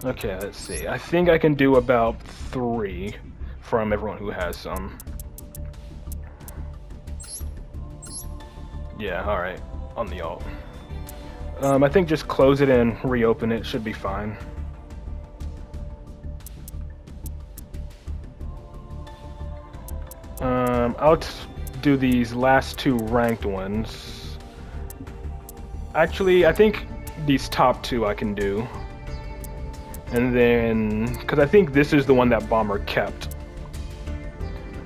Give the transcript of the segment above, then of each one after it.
Okay, let's see. I think I can do about 3 from everyone who has some. Yeah, alright. On the alt. I think just close it and reopen it should be fine. I'll do these last 2 ranked ones. Actually, I think these top 2 I can do. And then, because I think this is the one that Bomber kept.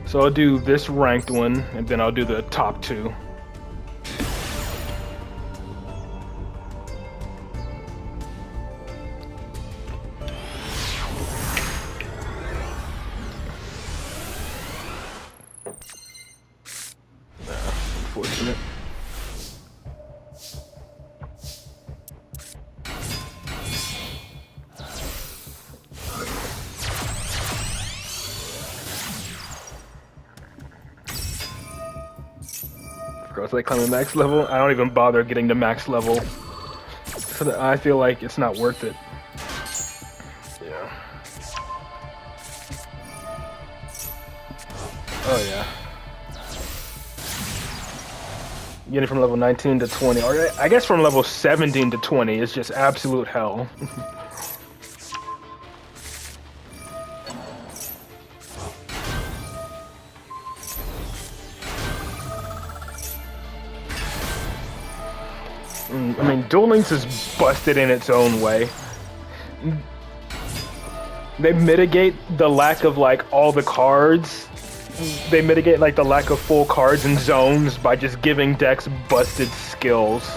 So I'll do this ranked one, and then I'll do the top 2. Unfortunate. Girls like climbing max level. I don't even bother getting to max level. So that I feel like it's not worth it. Yeah. Oh yeah. Getting from level 19 to 20, or I guess from level 17 to 20 is just absolute hell. I mean, Duel Links is busted in its own way. They mitigate the lack of, like, all the cards. They mitigate, like, the lack of full cards and zones by just giving decks busted skills.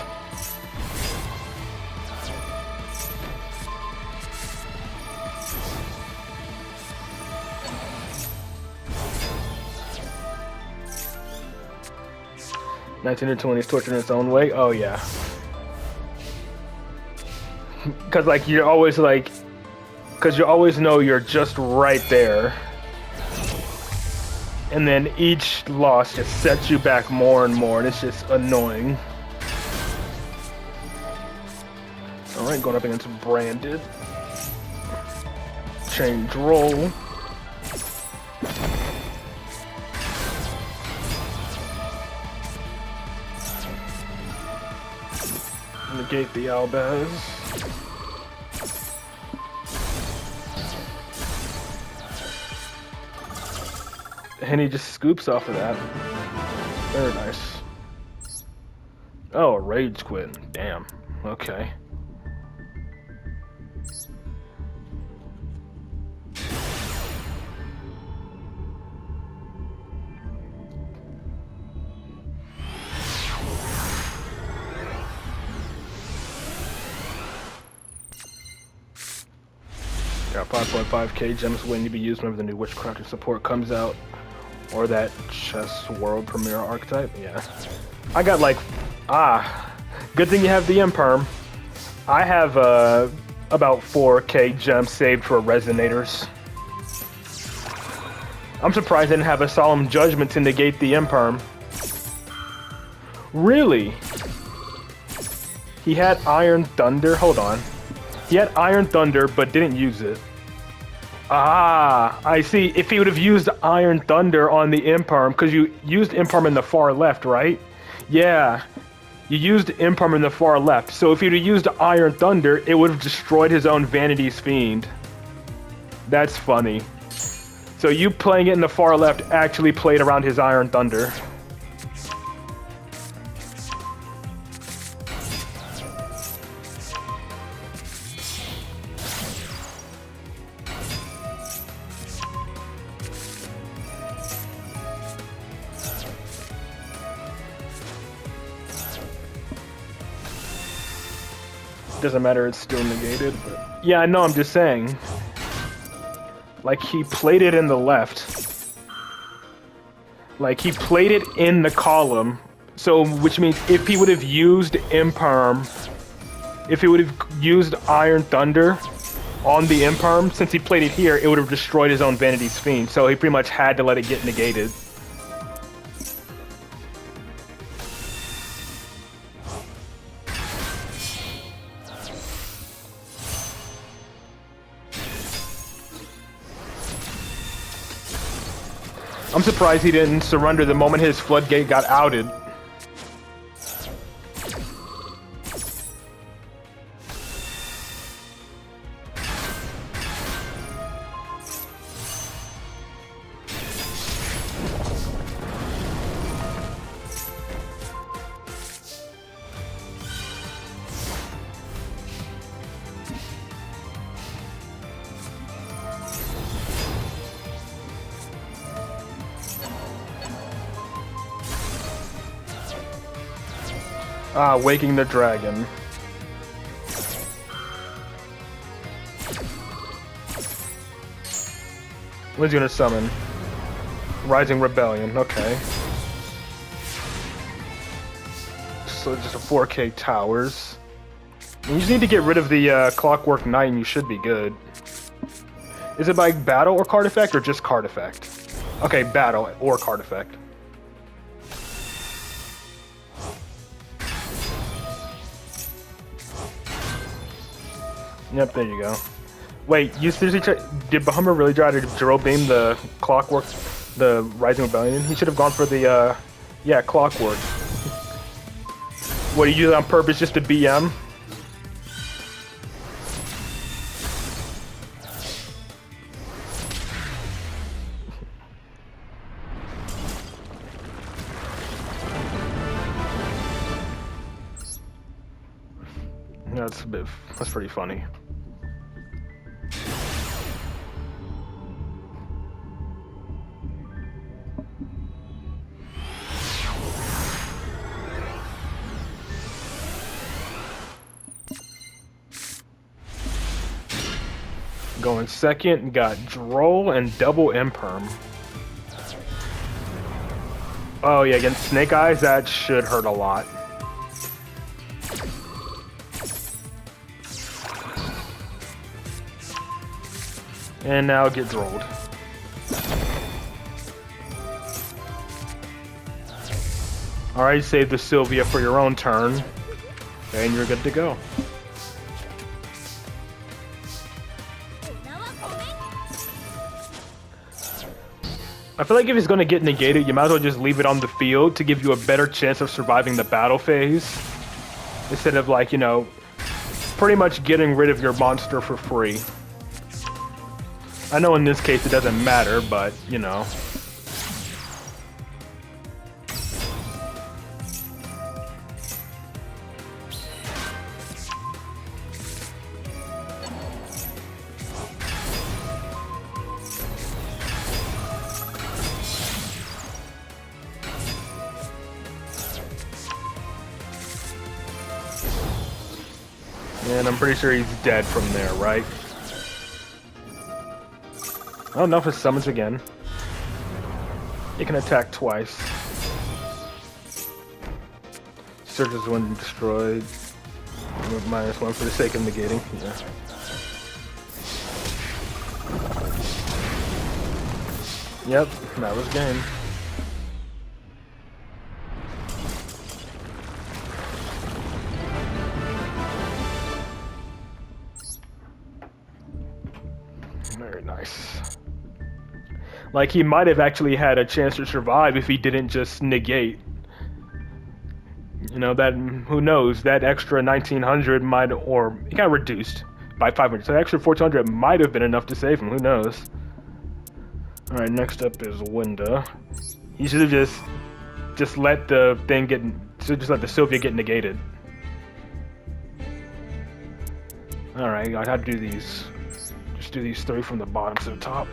'19 to 20 is torture in its own way. Oh yeah. Cause like you're always like, cause you always know you're just right there. And then each loss just sets you back more and more, and it's just annoying. Alright, going up against Branded. Change roll. Negate the Albaz. And he just scoops off of that. Very nice. Oh, a rage quit. Damn. Okay. Yeah, 5.5k gems waiting to be used whenever the new Witchcrafter support comes out. Or that Chess World Premiere archetype, yeah. I got like, good thing you have the Imperm. I have about 4k gems saved for Resonators. I'm surprised I didn't have a Solemn Judgment to negate the Imperm. Really? He had Iron Thunder, hold on. He had Iron Thunder, but didn't use it. Ah, I see. If he would have used Iron Thunder on the Imperm, because you used Imperm in the far left, right? Yeah, you used Imperm in the far left. So if he'd have used Iron Thunder, it would have destroyed his own Vanity's Fiend. That's funny. So you playing it in the far left actually played around his Iron Thunder. Doesn't matter, it's still negated. But... yeah, I know, I'm just saying. Like, he played it in the left. Like, he played it in the column. So, which means if he would have used Imperm, if he would have used Iron Thunder on the Imperm, since he played it here, it would have destroyed his own Vanity's Fiend. So he pretty much had to let it get negated. I'm surprised he didn't surrender the moment his floodgate got outed. Ah, waking the dragon. What's he gonna summon? Rising Rebellion, okay. So just a 4K towers. You just need to get rid of the Clockwork Knight and you should be good. Is it by battle or card effect or just card effect? Okay, battle or card effect. Yep, there you go. Wait, you seriously did Bahamut really try to Jero beam the Clockwork, the Rising Rebellion? He should have gone for the, yeah, Clockwork. What, you do it on purpose just to BM? That's pretty funny. Going second, got Droll and double Imperm. Oh yeah, against Snake Eyes, that should hurt a lot. And now get Drolled. Alright, save the Sylvia for your own turn. And you're good to go. I feel like if it's going to get negated, you might as well just leave it on the field to give you a better chance of surviving the battle phase. Instead of, like, you know, pretty much getting rid of your monster for free. I know in this case it doesn't matter, but, you know. And I'm pretty sure he's dead from there, right? Oh no, if it summons again. You can attack twice. Searches when destroyed. -1 for the sake of negating. Yeah. Yep, that was game. Very nice. Like, he might have actually had a chance to survive if he didn't just negate. You know, that, who knows, that extra 1900 might, or it got reduced by 500, so that extra 1400 might have been enough to save him, who knows. Alright, next up is Winda. He should have just let the thing get, just let the Sylvia get negated. Alright, I gotta do these. Just do these 3 from the bottom to the top.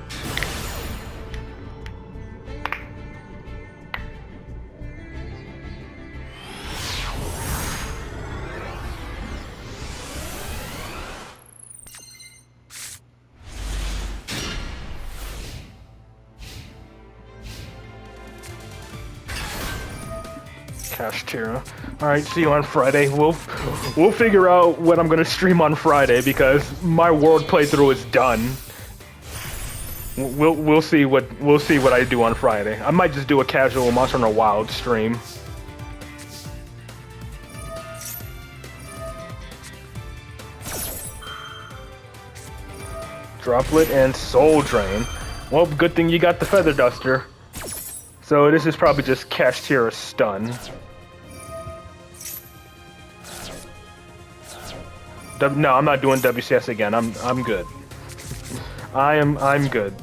Cash Tira. Alright, see you on Friday. We'll figure out what I'm gonna stream on Friday because my world playthrough is done. We'll see what I do on Friday. I might just do a casual Monster Hunter Wild stream. Droplet and Soul Drain. Well, good thing you got the Feather Duster. So this is probably just cast here a stun. No, I'm not doing WCS again. I'm good. I'm good.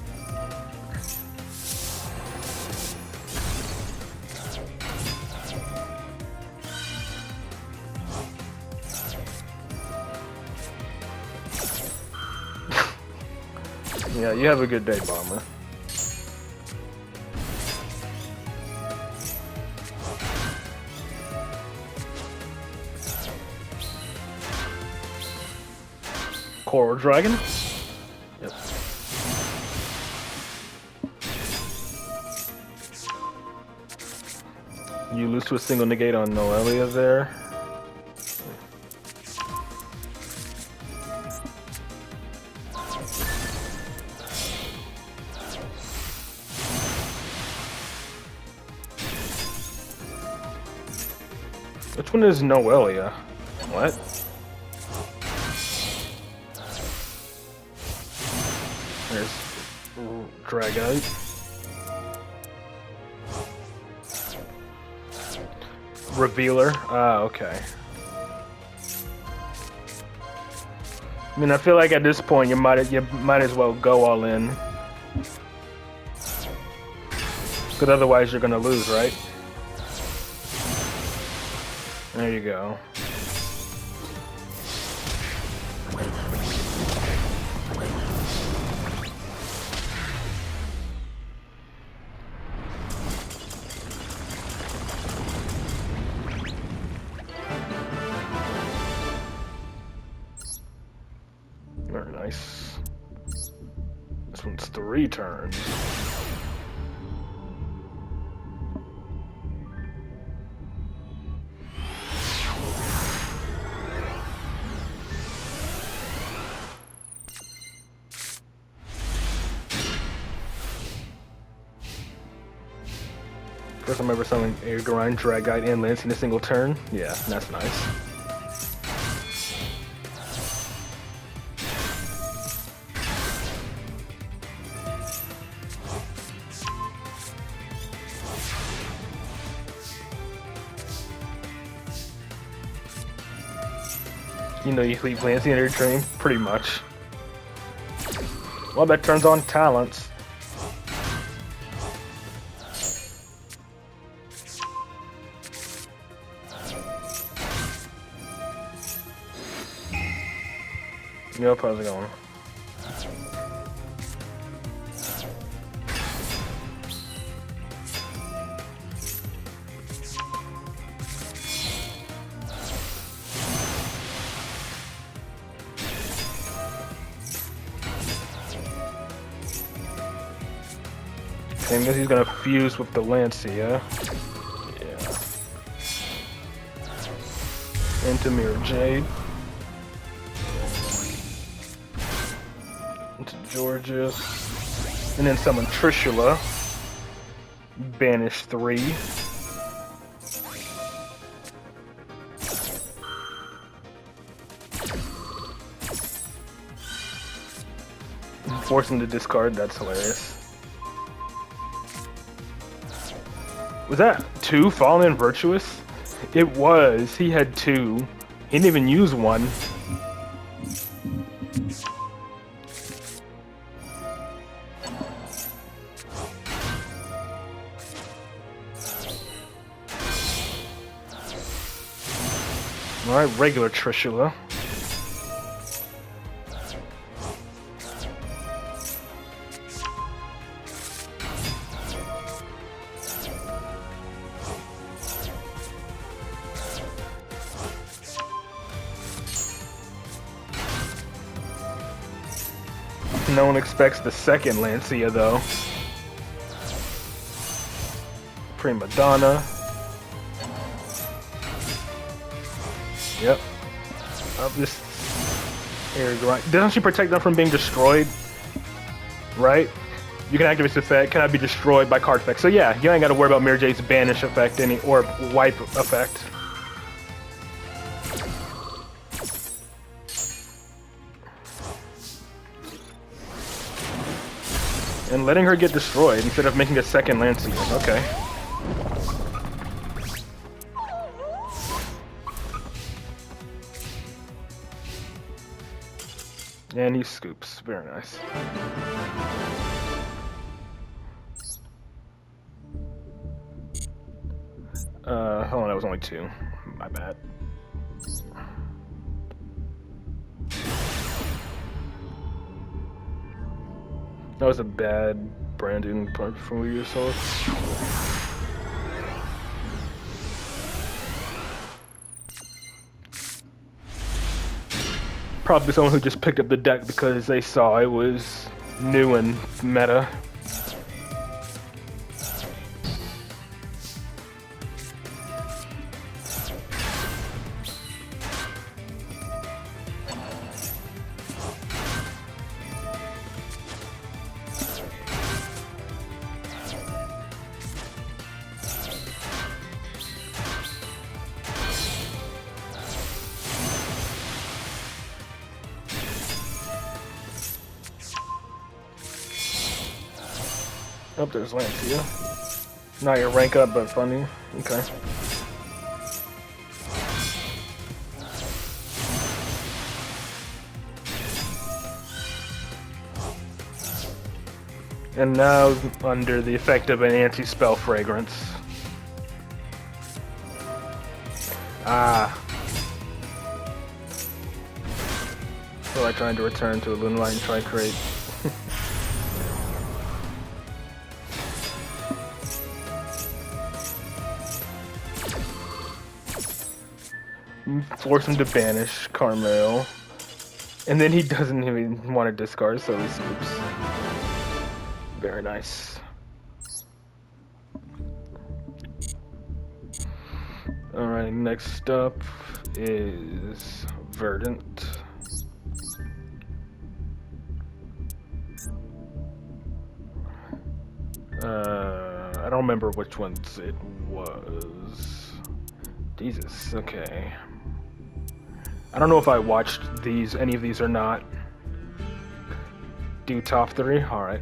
Yeah, you have a good day, Bomber. Coral Dragon? Yep. You lose to a single negate on Noelia there. Which one is Noelia? What? There's Dragite. Revealer. Ah, okay. I mean, I feel like at this point you might as well go all in, because otherwise you're gonna lose, right? There you go. Very nice. This one's 3 turns. First time ever summoning Air Grind, Dragite, and Lance in a single turn. Yeah, that's nice. You know you leave Lancey in your dream? Pretty much. Well, that turns on talents. Yep, how's it going? Same as he's gonna fuse with the Lancey, yeah? Yeah. Into Mirror Jade. Into Georges. And then summon Trishula. Banish 3. Force him to discard, that's hilarious. Was that 2 Fallen and Virtuous? It was. He had 2. He didn't even use 1. Alright, regular Trishula. No one expects the second Lancia, though. Prima Donna. Yep. This Air Grind. Doesn't she protect them from being destroyed? Right? You can activate this effect, cannot be destroyed by card effect. So yeah, you ain't gotta worry about Mirror Jade's banish effect or wipe effect. And letting her get destroyed instead of making a second Lancey. Okay. And he scoops. Very nice. Hold on, that was only 2. My bad. That was a bad branding part from you saw. Probably someone who just picked up the deck because they saw it was new and meta. Oh, there's Lancia. Not your rank up, but funny. Okay. And now under the effect of an anti-spell fragrance. Ah. So I'm trying to return to a Lunalight and try to create. Force him to banish Carmel. And then he doesn't even want to discard, so he scoops. Very nice. Alright, next up is Verdant. I don't remember which ones it was. Jesus, okay. I don't know if I watched any of these or not. Do top 3? Alright.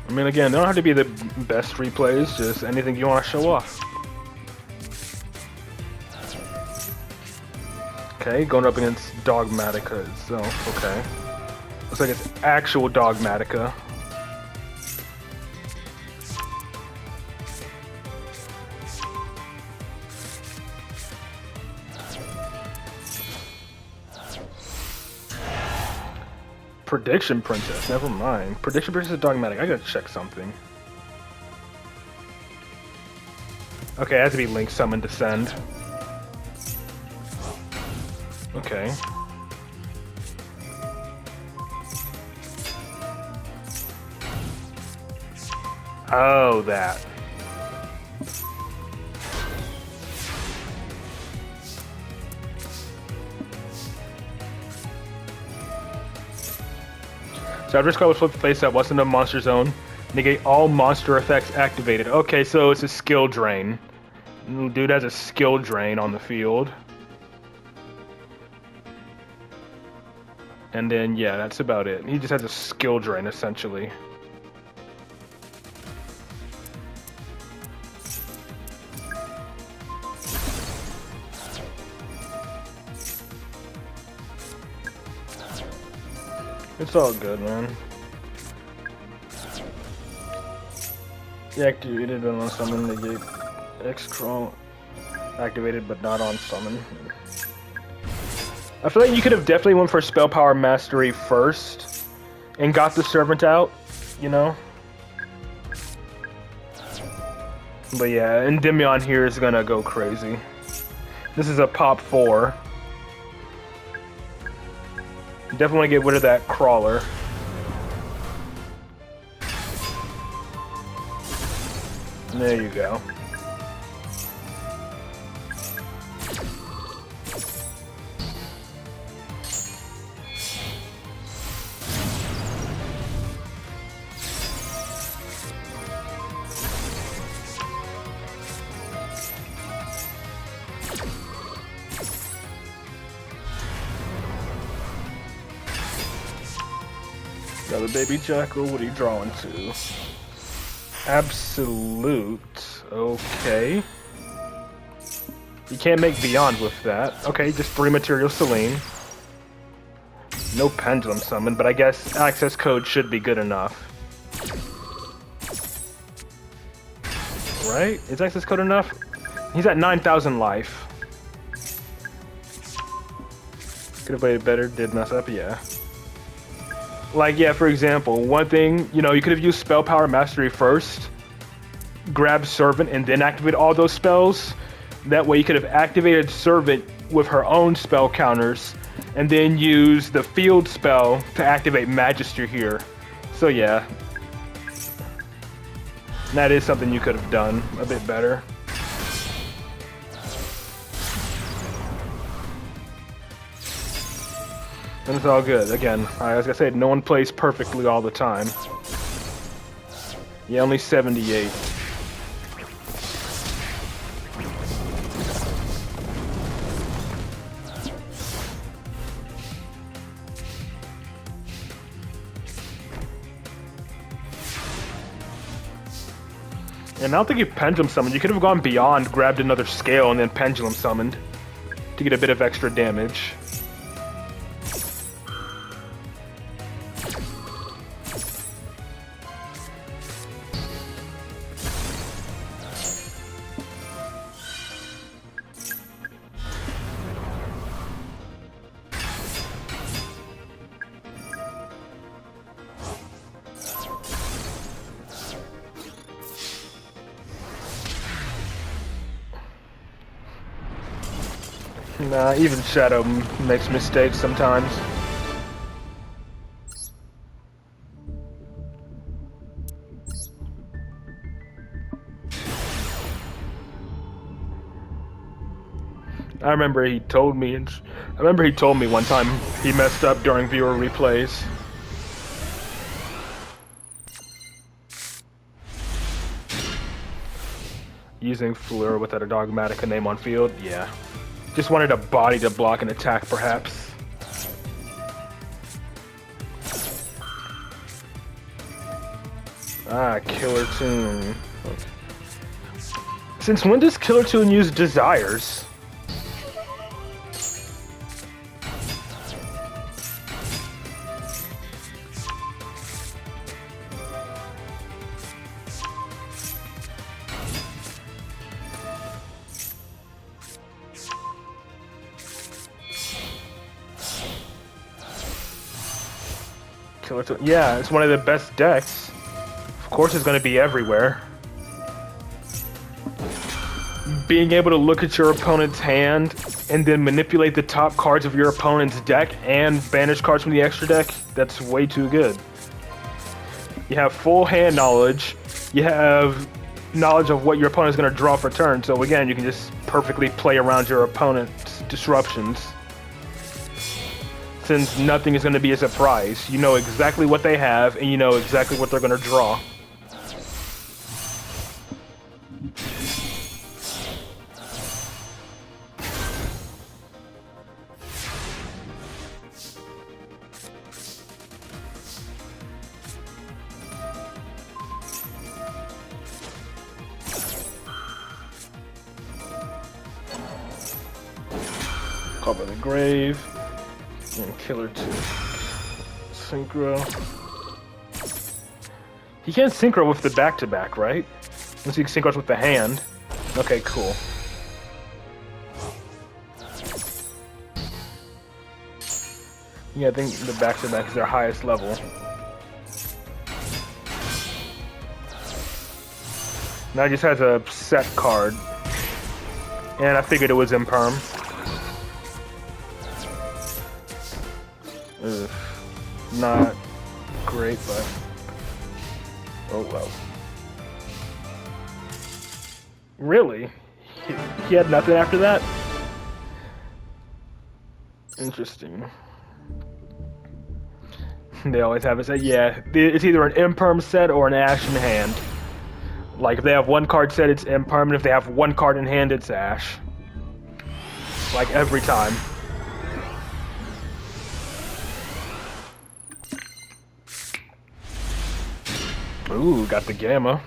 I mean, again, they don't have to be the best replays, just anything you want to show off. Okay, going up against Dogmatica itself, okay. Looks like it's actual Dogmatica. Prediction Princess, never mind. Prediction Princess is Dogmatic. I gotta check something. Okay, it has to be Link Summon Descend. Okay. Oh, that. So after this card was flipped face up, what's in the monster zone? Negate all monster effects activated. Okay, so it's a skill drain. Dude has a skill drain on the field. And then, yeah, that's about it. He just has a skill drain, essentially. It's all good, man. Deactivated when on summon, negate X crawl. Activated but not on summon. I feel like you could have definitely went for Spell Power Mastery first and got the Servant out, you know? But yeah, Endymion here is gonna go crazy. This is a pop 4. Definitely want to get rid of that crawler. There you go. Another baby jackal. What are you drawing to? Absolute. Okay. You can't make beyond with that. Okay, just 3 material Selene. No pendulum summon, but I guess access code should be good enough. Right? Is access code enough? He's at 9,000 life. Could have played better, did mess up, yeah. Like, yeah, for example, one thing, you know, you could have used Spell Power Mastery first, grab Servant, and then activate all those spells. That way you could have activated Servant with her own spell counters, and then use the field spell to activate Magister here. So yeah. That is something you could have done a bit better. And it's all good. Again, as I said, no one plays perfectly all the time. Yeah, only 78. And I don't think you pendulum summoned. You could have gone beyond, grabbed another scale, and then pendulum summoned to get a bit of extra damage. Nah, even Shadow makes mistakes sometimes. I remember he told me one time he messed up during viewer replays. Using Fleur without a Dogmatica name on field, yeah. Just wanted a body to block an attack, perhaps. Ah, Killer Tune. Since when does Killer Tune use Desires? Yeah, it's one of the best decks. Of course it's going to be everywhere. Being able to look at your opponent's hand and then manipulate the top cards of your opponent's deck and banish cards from the extra deck, that's way too good. You have full hand knowledge. You have knowledge of what your opponent's going to draw for turn, so again, you can just perfectly play around your opponent's disruptions. Since nothing is going to be a surprise. You know exactly what they have, and you know exactly what they're going to draw. Cover the Grave. And Killer 2. Synchro. He can't synchro with the back-to-back, right? Unless he synchros with the hand. Okay, cool. Yeah, I think the back-to-back is their highest level. Now he just has a set card. And I figured it was Imperm. Ugh. Not great, but oh well. Really? He had nothing after that? Interesting. They always have it set. Yeah, it's either an Imperm set or an Ash in hand. Like, if they have one card set, it's Imperm, and if they have one card in hand, it's Ash. Like, every time. Ooh, got the gamma.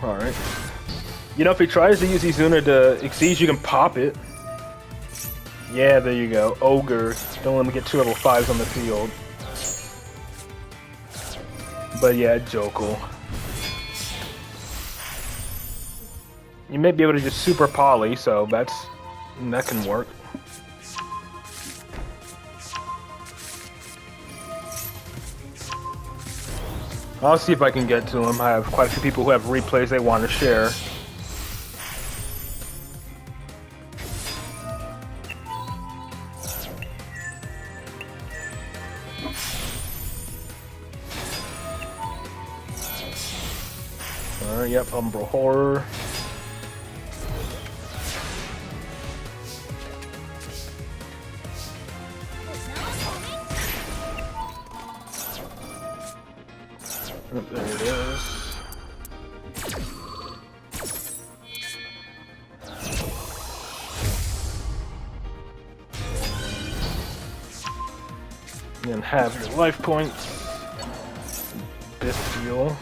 Alright. You know, if he tries to use Izuna to exceed, you can pop it. Yeah, there you go. Ogre. Don't let him get 2 level 5s on the field. But yeah, Jokul. You may be able to just super poly, so that can work. I'll see if I can get to him. I have quite a few people who have replays they want to share. Yep, Umbral Horror. Oh, there it is. And have your life points. Bestial.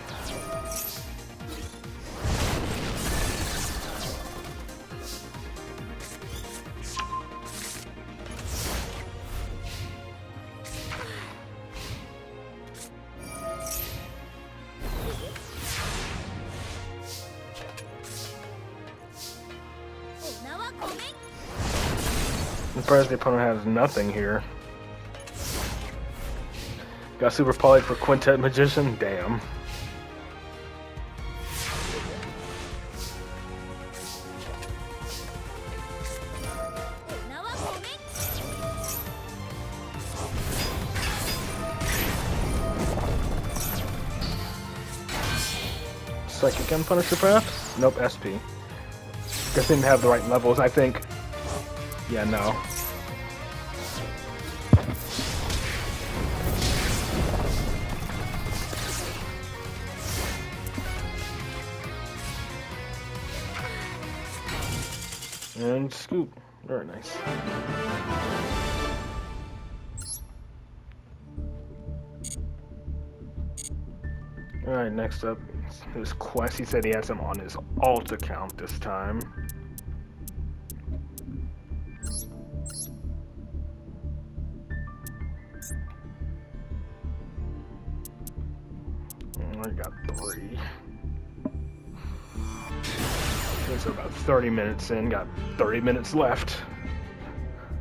I'm surprised the opponent has nothing here. Got super poly for Quintet Magician? Damn. Psychic and Punisher perhaps? Nope, SP. Guess they didn't have the right levels, I think. Yeah, no. And scoop. Very nice. Alright, next up, his quest. He said he has him on his alt account this time. I got 3. So about 30 minutes in, got 30 minutes left.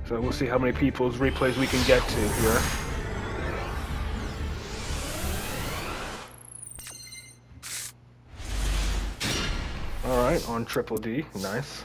So we'll see how many people's replays we can get to here. Alright, on Triple D, nice.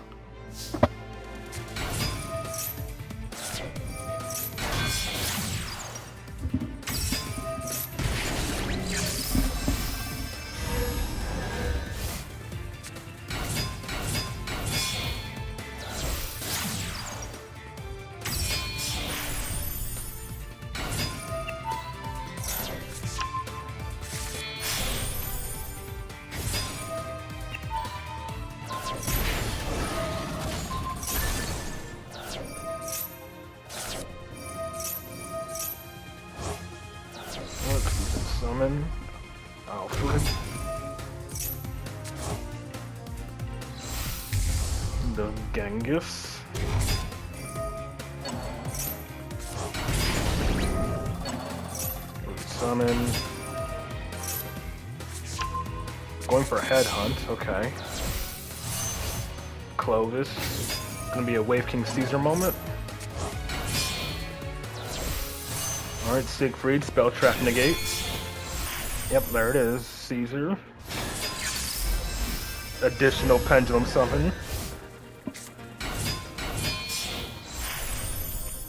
Summon Alfred. The Genghis. Summon. Going for a headhunt, okay. Clovis. Gonna be a Wave King Caesar moment. Alright, Siegfried, Spell Trap Negate. Yep, there it is. Caesar. Additional Pendulum Summon.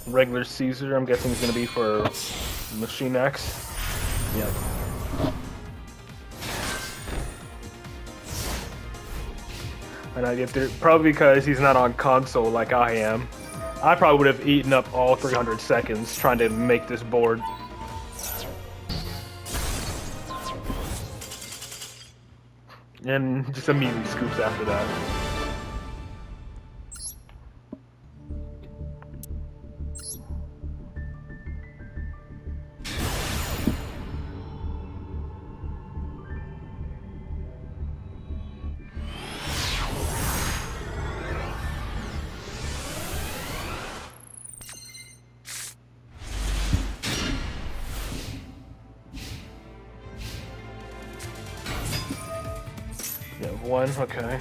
Regular Caesar, I'm guessing is going to be for Machine X. Yep. And I get there, probably because he's not on console like I am. I probably would have eaten up all 300 seconds trying to make this board. And just immediately scoops after that. You have one, okay.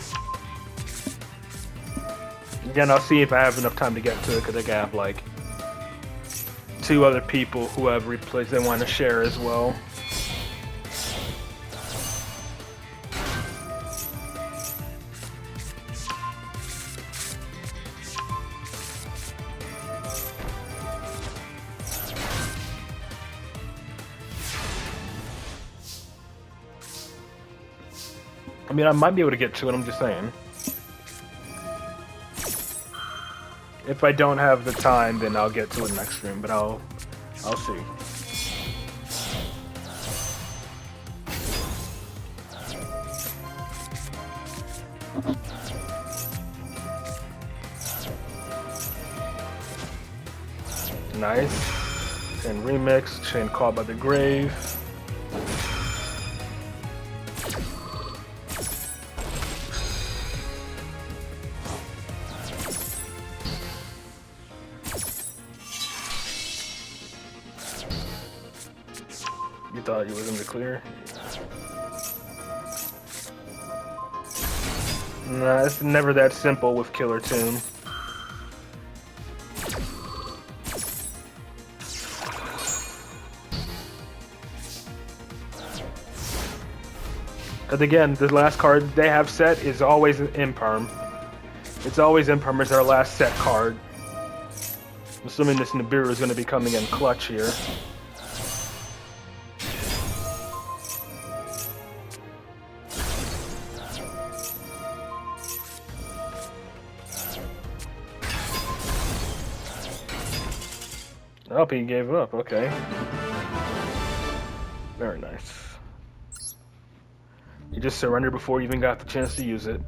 Again, I'll see if I have enough time to get to it, because I have like 2 other people who have replays they want to share as well. I mean, I might be able to get to it, I'm just saying. If I don't have the time, then I'll get to it next stream, but I'll see. Nice. And remix, chain called by the grave. You thought you was in the clear? Nah, it's never that simple with Killer Tune. Because again, the last card they have set is always Imperm. It's always Imperm as our last set card. I'm assuming this Nibiru is going to be coming in clutch here. Oh, he gave up, okay. Very nice. You just surrendered before you even got the chance to use it.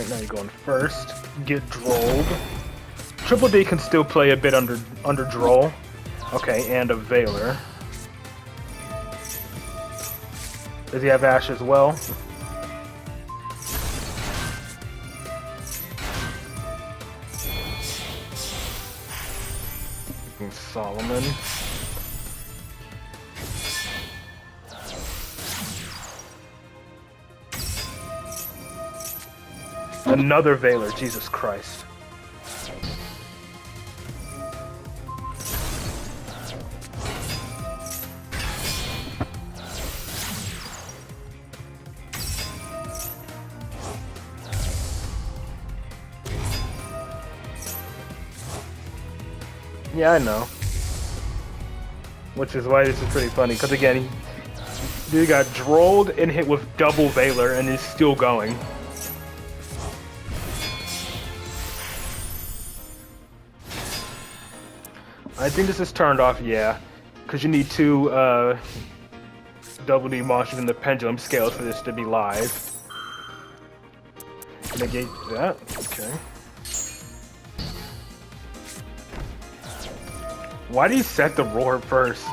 Now you're going first. Get Drolled. Triple D can still play a bit under Droll. Okay, and a Veiler. Does he have Ash as well? And Solomon. Another Veiler, Jesus Christ. Yeah, I know. Which is why this is pretty funny, because again, he got drolled and hit with double Veiler and is still going. I think this is turned off, yeah. Because you need 2 double D monsters in the pendulum scales for this to be live. Negate that, okay. Why do you set the roar first?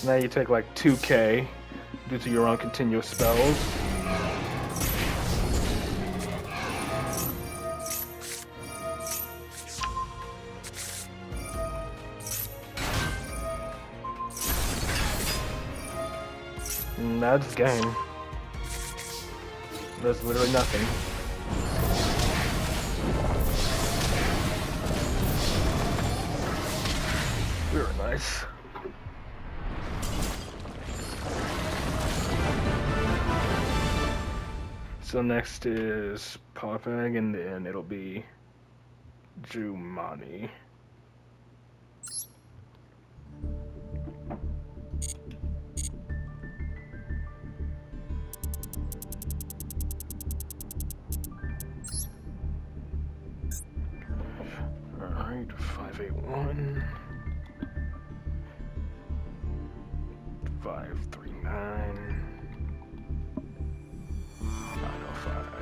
Now you take like 2k due to your own continuous spells. And that's game. There's literally nothing. Very nice. So next is Popeg, and then it'll be Jumani. Alright, 581. 539. 905.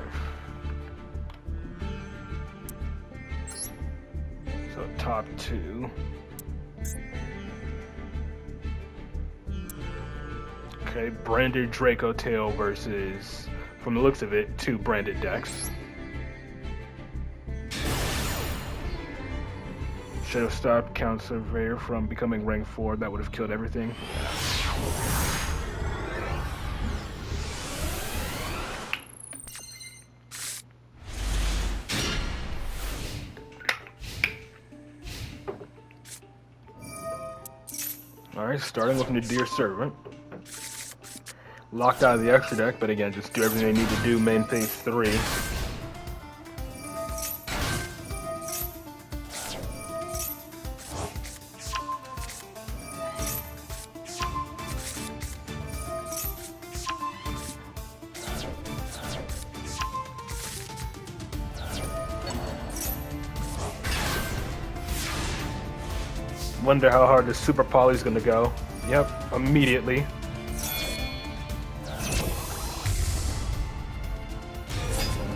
So top two. Okay, branded Draco Tail versus, from the looks of it, two branded decks. Should have stopped Count Surveyor from becoming rank 4. That would have killed everything. Alright, starting with Nadir Servant. Locked out of the extra deck, but again, just do everything they need to do main phase 3. Wonder how hard this Super Poly's gonna go. Yep, immediately.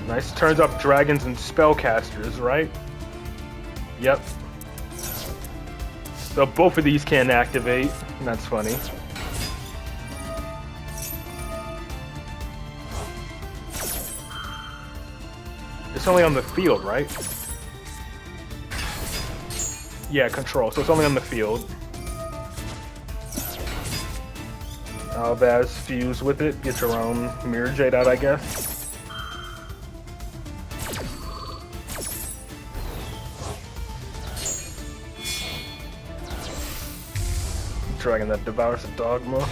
Nice, turns up dragons and spellcasters, right? Yep. So both of these can activate. That's funny. It's only on the field, right? Yeah, control, so it's only on the field. Alvaz fuse with it, get your own Mirror Jade out, I guess. Dragon that devours the Dogma.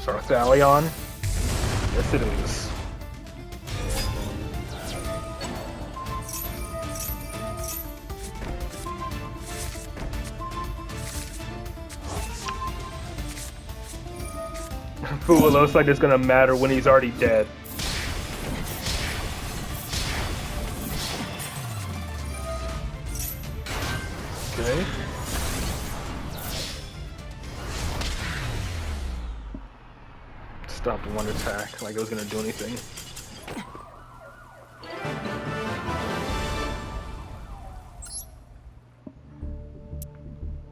Sarthalion? Yes, it is. Fool, it looks like it's gonna matter when he's already dead. Okay. Stopped one attack, like it was gonna do anything.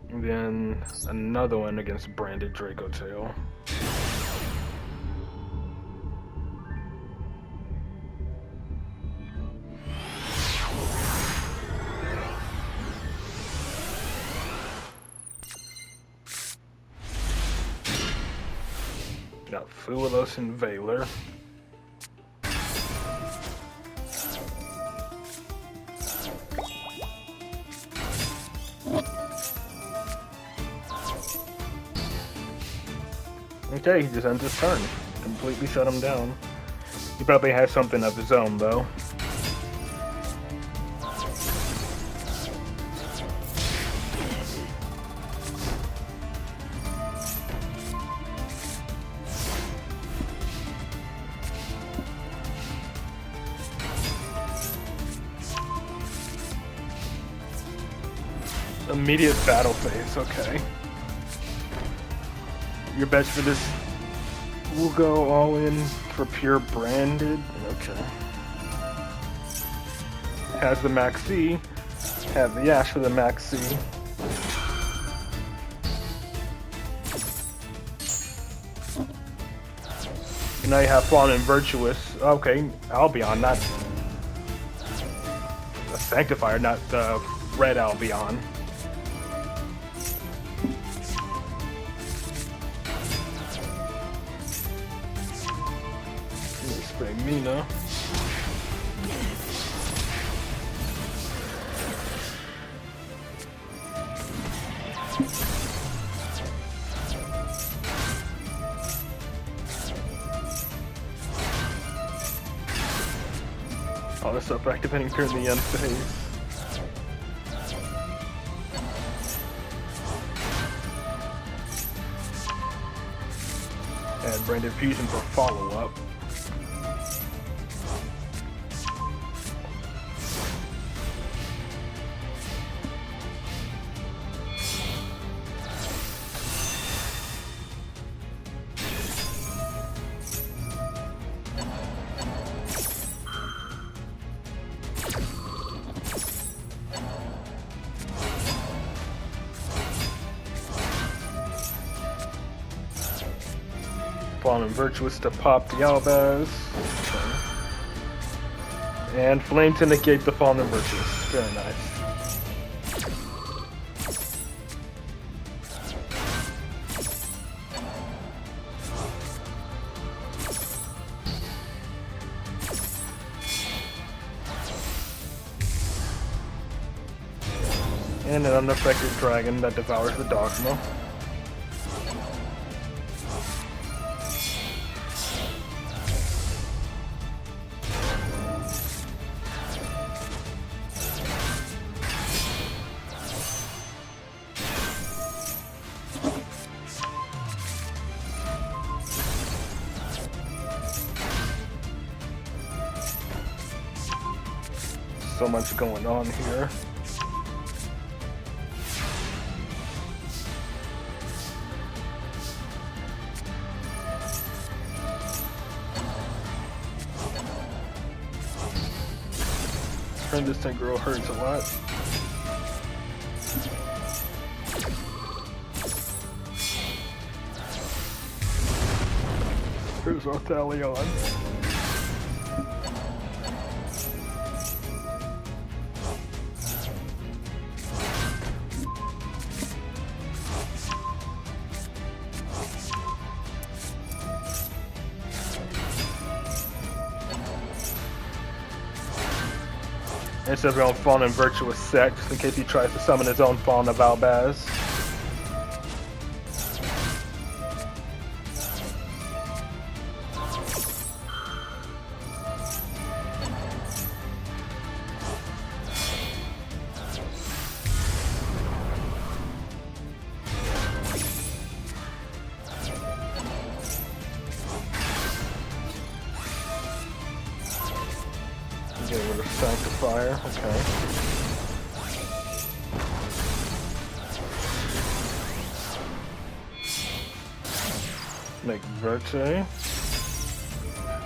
And then another one against branded Draco Tail. Got Fuelos and Veiler. Okay, he just ends his turn. Completely shut him down. He probably has something of his own, though. Immediate battle phase, okay. Your bets for this will go all in for pure branded. Okay. Has the Maxi. Have the Ash for the Maxi. Now you have Fallen and Virtuous. Okay, Albion, not a Sanctifier, not the red Albion. Spray Mina. All this stuff activating turn the end phase. And Branded Fusion for follow-up. Fallen Virtuous to pop the Albaz. Okay. And Flame to negate the Fallen Virtuous. Very nice. And an unaffected dragon that devours the Dogma. So much going on here. Friend Distant Girl hurts a lot. Here's Arthalion. Instead of going Fawn and Virtuous Sect, just in case he tries to summon his own Fawn of Albaz. Get rid of Sanctifier, okay. Make Verte.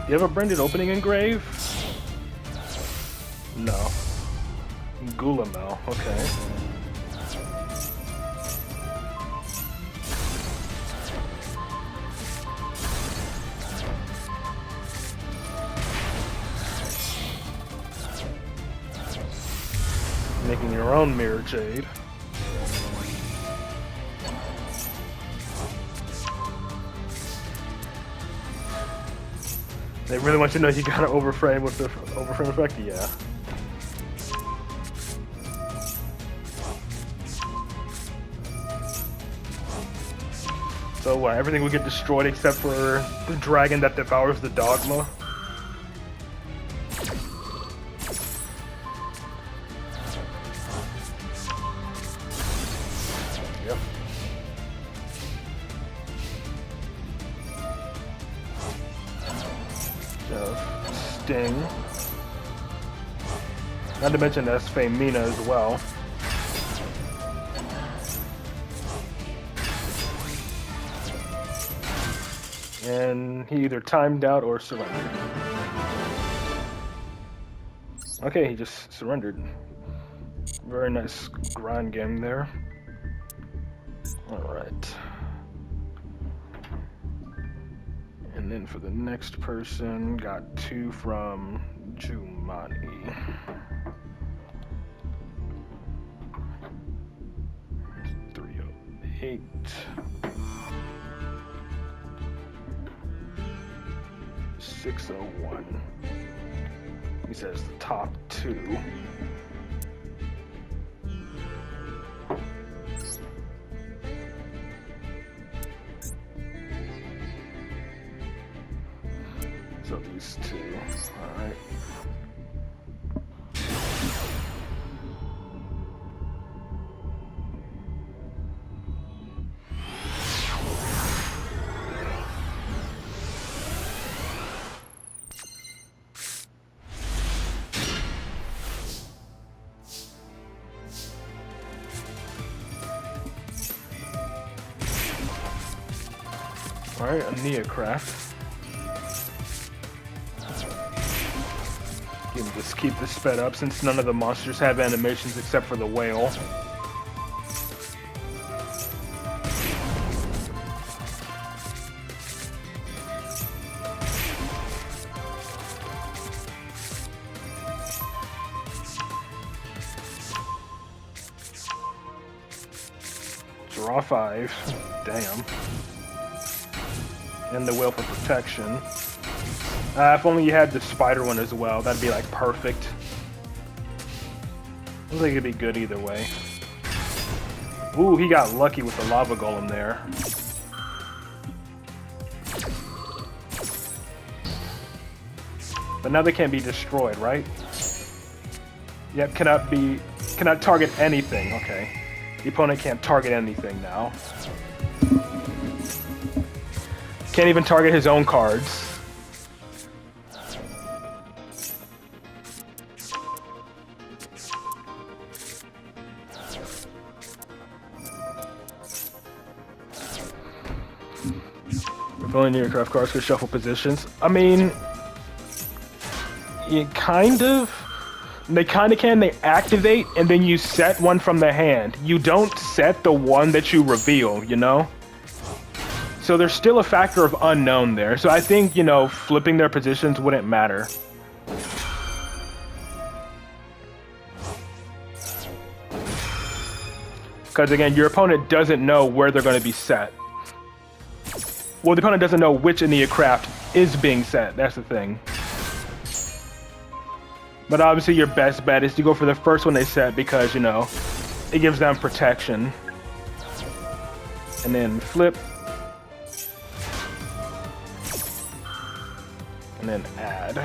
You have a Branded Opening Engrave? No. Gulamel, okay. Making your own Mirror Jade. They really want you to know you gotta overframe with the overframe effect? Yeah. So everything will get destroyed except for the dragon that devours the Dogma. Yep. Sting. Not to mention that's Femina as well. And he either timed out or surrendered. Okay, he just surrendered. Very nice grind game there. Alright. And then for the next person, got 2 from Jumani. $308. $601. He says the top 2. So these 2. Alright. Alright, a Neocraft. Just keep this sped up since none of the monsters have animations except for the whale. Draw 5. Damn. And the whale for protection. If only you had the spider one as well, that'd be like perfect. Looks like it'd be good either way. Ooh, he got lucky with the lava golem there. But now they can't be destroyed, right? Yep, cannot target anything. Okay. The opponent can't target anything now. Can't even target his own cards. If only Neocraft cards could shuffle positions. I mean, you kind of. They kind of can. They activate, and then you set one from the hand. You don't set the one that you reveal, you know? So there's still a factor of unknown there. So I think, you know, flipping their positions wouldn't matter. Because, again, your opponent doesn't know where they're going to be set. Well, the opponent doesn't know which Neocraft is being set. That's the thing. But obviously your best bet is to go for the first one they set because, you know, it gives them protection. And then flip. And then add.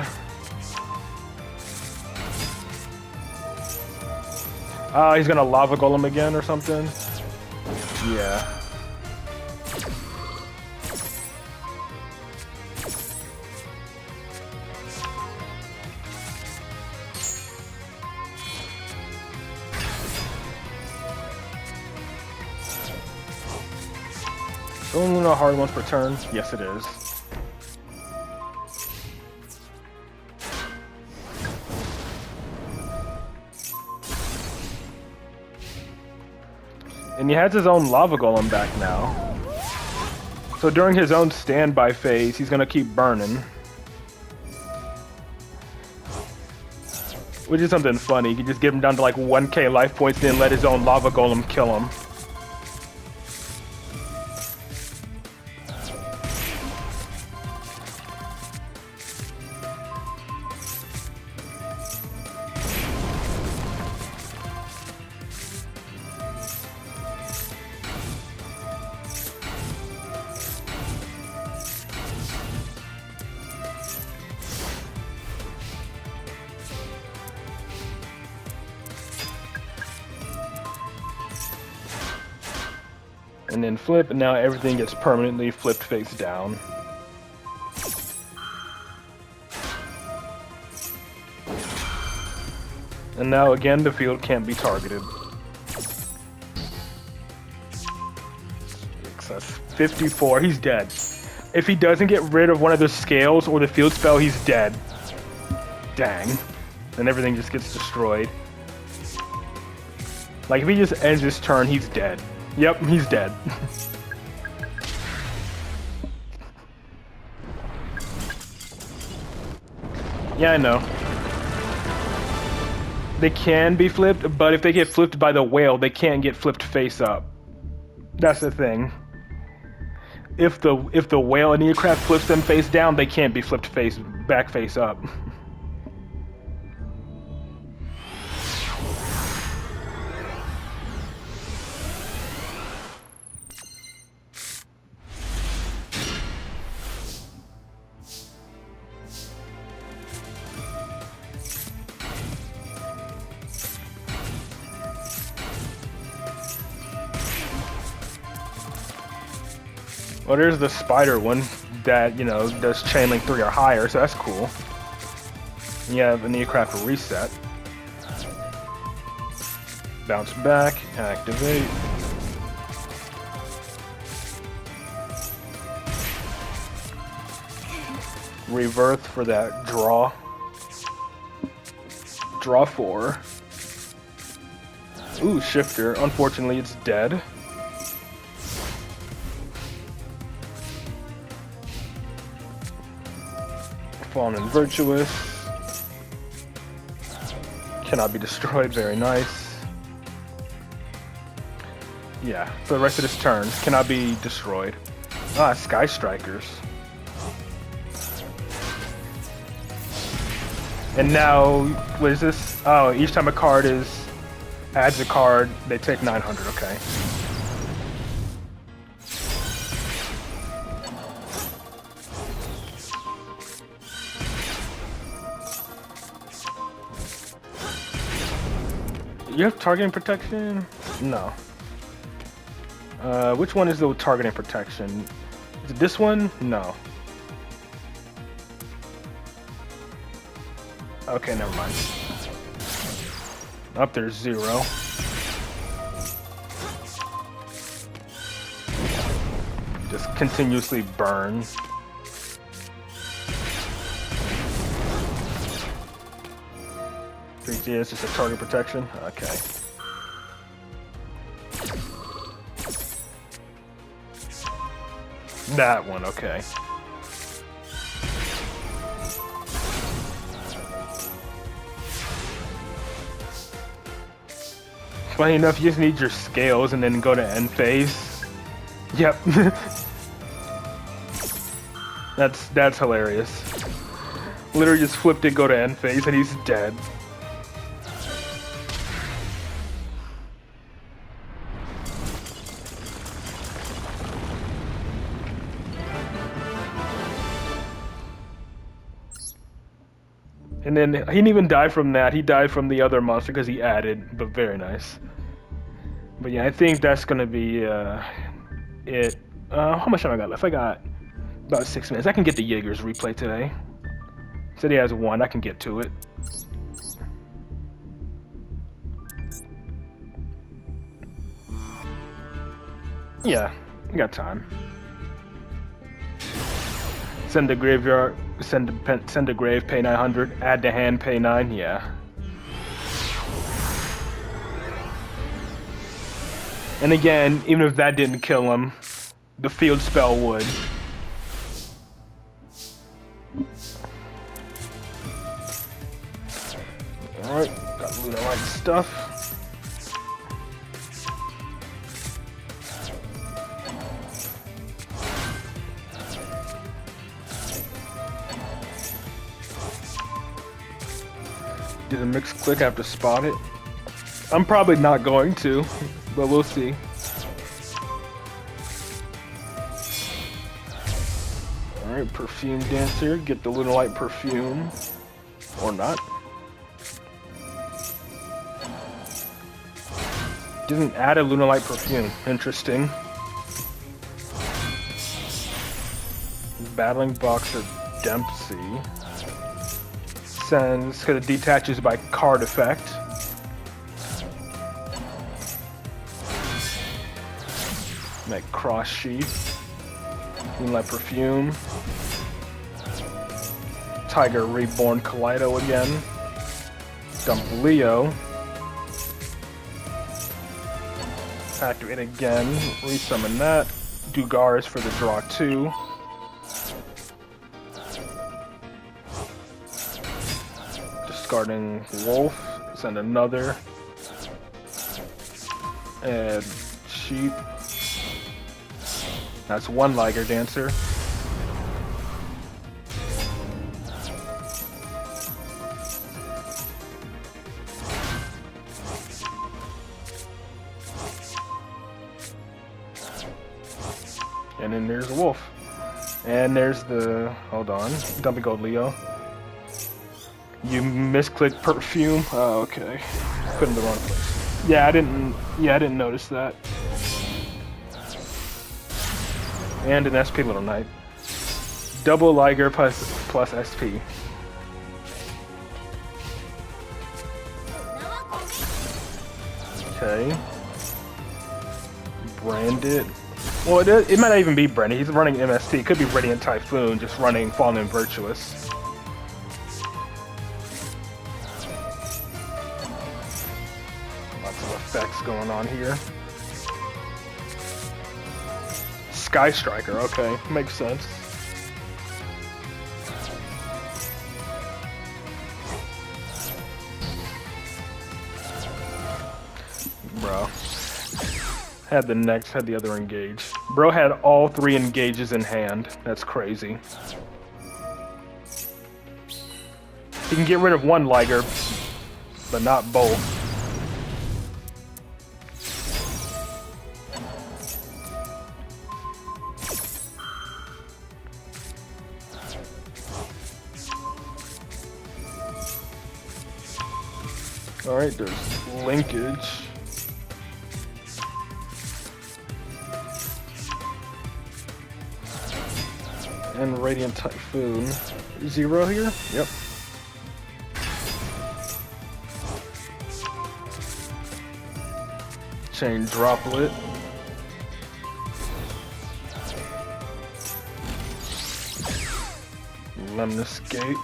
He's gonna lava golem again or something? Yeah. Only a hard one per turn? Yes, it is. And he has his own lava golem back now. So during his own standby phase, he's gonna keep burning. Which is something funny. You can just give him down to like 1k life points, then let his own lava golem kill him. And then flip, and now everything gets permanently flipped face down. And now again, the field can't be targeted. That's 54, he's dead. If he doesn't get rid of one of the scales or the field spell, he's dead. Dang. And everything just gets destroyed. Like, if he just ends his turn, he's dead. Yep, he's dead. Yeah, I know. They can be flipped, but if they get flipped by the whale, they can't get flipped face up. That's the thing. If the whale and Neocraft flips them face down, they can't be flipped back face up. Well, there's the spider one that, you know, does chain link 3 or higher, so that's cool. And you have a Neocraft reset. Bounce back, activate. Rebirth for that draw. Draw 4. Ooh, Shifter. Unfortunately, it's dead. Fallen and Virtuous. Cannot be destroyed. Very nice. Yeah, for the rest of this turn, cannot be destroyed. Ah, Sky Strikers. And now, what is this? Oh, each time a card adds a card, they take 900, okay. You have targeting protection? No. Which one is the targeting protection? Is it this one? No. Okay, never mind. Up there's 0. Just continuously burn. It's just a target protection? Okay. That one, okay. Funny enough, you just need your scales and then go to end phase. Yep. That's hilarious. Literally just flipped it, go to end phase, and he's dead. And then he didn't even die from that. He died from the other monster because he added, but very nice. But yeah, I think that's gonna be it. How much time I got left? I got about 6 minutes. I can get the Jaeger's replay today. Said he has 1. I can get to it. Yeah, I got time. Send the graveyard. Send a grave, pay 900. Add to hand, pay 9. Yeah. And again, even if that didn't kill him, the field spell would. Alright, got Luna Light stuff. Do the mixed click, I have to spot it. I'm probably not going to, but we'll see. Alright, Perfume Dancer, get the Luna Light Perfume. Or not. Didn't add a Luna Light Perfume. Interesting. Battling Boxer Dempsey. Sends, because it detaches by card effect. Make Cross Sheath. Moonlight Perfume. Tiger Reborn Kaleido again. Dump Leo. Activate again. Resummon that. Dugaris for the draw 2. Discarding Wolf. Send another. And Sheep. That's 1 Liger Dancer. And then there's a Wolf. And there's the... Hold on. Dumpy Gold Leo. You misclicked Perfume? Oh, okay. Put in the wrong place. Yeah, I didn't notice that. And an SP Little Knight. Double Liger plus SP. Okay. Brand it. Well, it might not even be Brenny. He's running MST. It could be Radiant Typhoon, just running Fallen Virtuous. Lots of effects going on here. Sky Striker, okay, makes sense. Bro. Had the other engage. Bro had all 3 engages in hand. That's crazy. He can get rid of 1 Liger, but not both. Alright, there's linkage. And Radiant Typhoon. 0 here? Yep. Chain Droplet. Lemon Escape.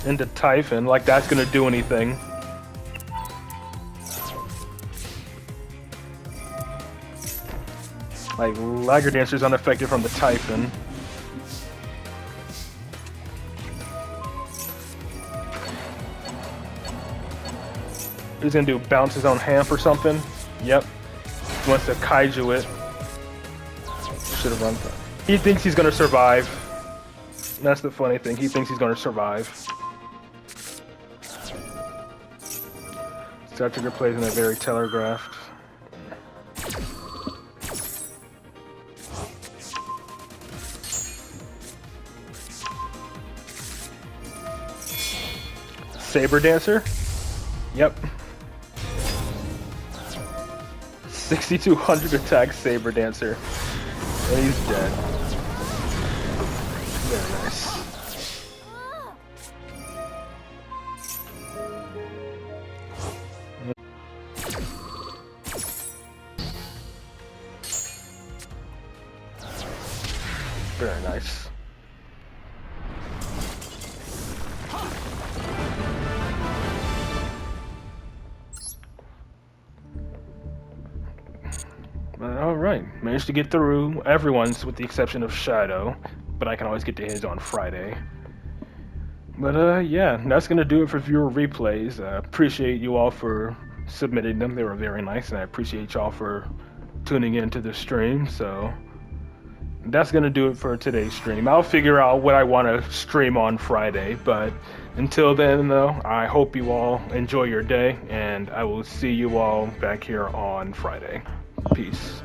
Into Typhon, like that's gonna do anything. Like, Liger Dancer's unaffected from the Typhon. He's gonna do bounce his own hamp or something. Yep. He wants to kaiju it. Should have run. He thinks he's gonna survive. That's the funny thing. He thinks he's gonna survive. Star Trigger plays in a very telegraphed. Saber Dancer? Yep. 6,200 attack Saber Dancer. And he's dead. Very nice. Very nice. Alright, managed to get through everyone's with the exception of Shadow, but I can always get to his on Friday. But yeah, that's gonna do it for viewer replays. I appreciate you all for submitting them. They were very nice, and I appreciate y'all for tuning into the stream, so that's gonna do it for today's stream. I'll figure out what I want to stream on Friday, but until then though, I hope you all enjoy your day, and I will see you all back here on Friday. Peace.